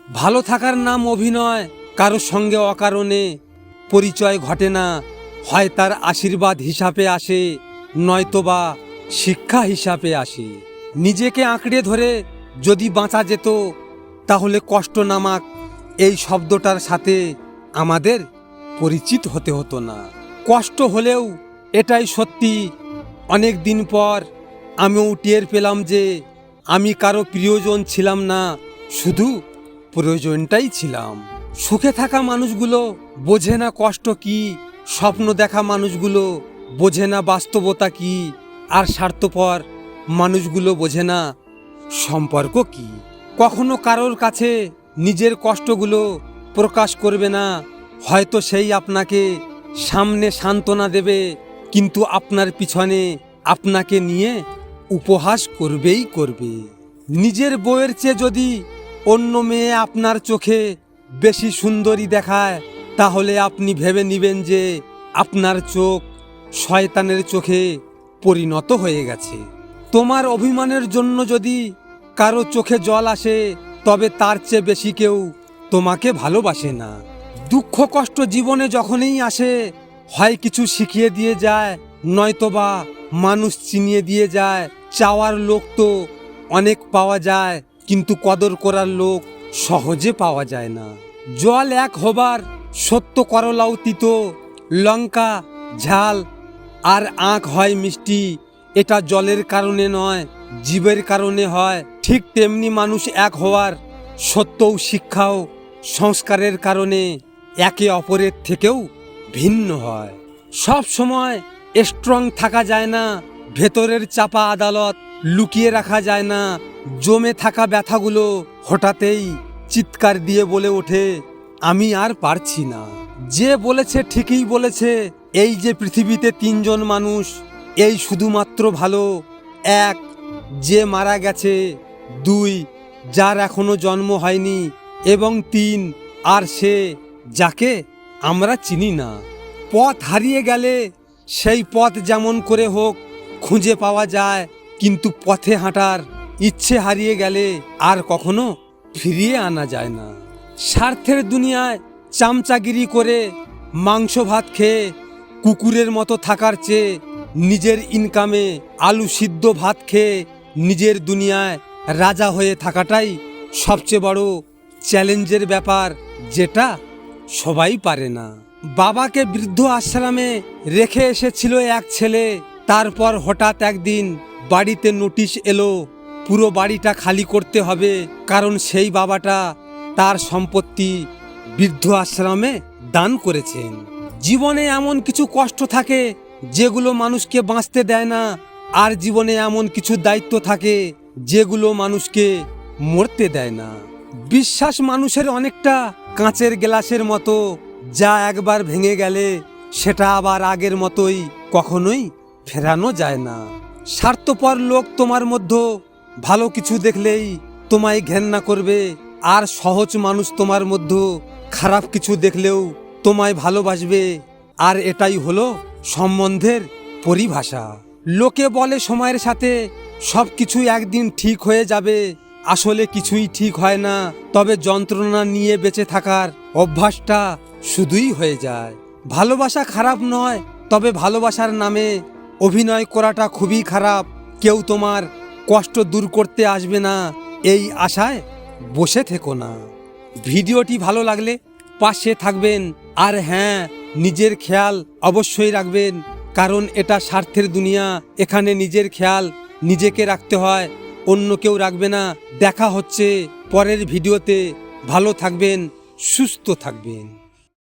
ভালো থাকার নাম অভিনয়, কারোর সঙ্গে অকারণে পরিচয় ঘটে না, হয় তার আশীর্বাদ হিসাবে আসে, নয়তোবা শিক্ষা হিসাবে আসে। নিজেকে আঁকড়ে ধরে যদি বাঁচা যেত, তাহলে কষ্ট নামক এই শব্দটার সাথে আমাদের পরিচিত হতে হতো না। কষ্ট হলেও এটাই সত্যি, অনেক দিন পর আমিও টের পেলাম যে আমি কারো প্রিয়জন ছিলাম না, শুধু প্রয়োজনটাই ছিলাম। সুখে থাকা মানুষগুলো বোঝে না কষ্ট কি, স্বপ্ন দেখা মানুষগুলো বোঝে না বাস্তবতা কি, আর স্বার্থপর মানুষগুলো বোঝে না সম্পর্ক কি। কখনো কারোর কাছে নিজের কষ্টগুলো প্রকাশ করবে না, হয়তো সেই আপনাকে সামনে সান্ত্বনা দেবে, কিন্তু আপনার পিছনে আপনাকে নিয়ে উপহাস করবেই করবে। নিজের বউয়ের চেয়ে যদি অন্য মেয়ে আপনার চোখে বেশি সুন্দরী দেখায়, তাহলে আপনি ভেবে নেবেন যে আপনার চোখ শয়তানের চোখে পরিণত হয়ে গেছে। তোমার অভিমানের জন্য যদি কারো চোখে জল আসে, তবে তার চেয়ে বেশি কেউ তোমাকে ভালোবাসে না। দুঃখ কষ্ট জীবনে যখনই আসে, হয় কিছু শিখিয়ে দিয়ে যায়, নয়তোবা মানুষ চিনিয়ে দিয়ে যায়। চাওয়ার লোক তো অনেক পাওয়া যায়, কিন্তু কদর করার লোক সহজে পাওয়া যায় না। জল এক হবার সত্য করলাও তিতো, লঙ্কা ঝাল আর আঁখ হয় মিষ্টি, এটা জলের কারণে নয়, জীবের কারণে হয়। ঠিক তেমনি মানুষ এক হওয়ার সত্যও শিক্ষাও সংস্কারের কারণে একে অপরের থেকেও ভিন্ন হয়। সব সময় স্ট্রং থাকা যায় না, ভেতরের চাপা আদালত লুকিয়ে রাখা যায় না। জমে থাকা ব্যথাগুলো হঠাৎই চিৎকার দিয়ে বলে ওঠে, আমি আর পারছি না। যে বলেছে ঠিকই বলেছে, এই যে পৃথিবীতে তিনজন মানুষ, এই শুধুমাত্র ভালো। এক, যে মারা গেছে। দুই, যার এখনো জন্ম হয়নি। এবং তিন, আর সে যাকে আমরা চিনি না। পথ হারিয়ে গেলে সেই পথ যেমন করে হোক খুঁজে পাওয়া যায়, কিন্তু পথে হাঁটার ইচ্ছে হারিয়ে গেলে আর কখনো ফিরিয়ে আনা যায় না। স্বার্থের দুনিয়ায় চামচাগিরি করে মাংস ভাত খেয়ে কুকুরের মতো থাকার চেয়ে নিজের ইনকামে আলু সিদ্ধ ভাত খেয়ে নিজের দুনিয়ায় রাজা হয়ে থাকাটাই সবচেয়ে বড় চ্যালেঞ্জের ব্যাপার, যেটা সবাই পারে না। বাবাকে বৃদ্ধ আশ্রমে রেখে এসেছিল এক ছেলে, তারপর হঠাৎ একদিন বাড়িতে নোটিশ এলো, পুরো বাড়িটা খালি করতে হবে, কারণ সেই বাবাটা তার সম্পত্তি বৃদ্ধ আশ্রমে দান করেছেন। জীবনে এমন কিছু কষ্ট থাকে যেগুলো মানুষকে বাঁচতে দেয় না, আর জীবনে এমন কিছু দায়িত্ব থাকে যেগুলো মানুষকে মরতে দেয় না। বিশ্বাস মানুষের অনেকটা কাঁচের গ্লাসের মতো, যা একবার ভেঙে গেলে সেটা আবার আগের মতোই কখনোই ফেরানো যায় না। স্বার্থপর লোক তোমার মধ্যে ভালো কিছু দেখলেই তোমায় ঘেন্না করবে, আর সহজ মানুষ তোমার মধ্যে খারাপ কিছু দেখলেও তোমায় ভালোবাসবে। আর এটাই হলো সম্বন্ধের পরিভাষা। লোকে বলে সময়ের সাথে সব কিছু একদিন ঠিক হয়ে যাবে, আসলে কিছুই ঠিক হয় না। তবে যন্ত্রণা নিয়ে বেঁচে থাকার অভ্যাসটা শুধুই হয়ে যায়। ভালোবাসা খারাপ নয়, তবে ভালোবাসার নামে অভিনয় করাটা খুবই খারাপ। কেউ তোমার কষ্ট দূর করতে আসবে না, এই আশায় বসে থেকো না। ভিডিওটি ভালো লাগলে পাশে থাকবেন, আর হ্যাঁ, নিজের খেয়াল অবশ্যই রাখবেন, কারণ এটা স্বার্থের দুনিয়া। এখানে নিজের খেয়াল নিজেকে রাখতে হয়, অন্য কেউ রাখবে না। দেখা হচ্ছে পরের ভিডিওতে। ভালো থাকবেন, সুস্থ থাকবেন।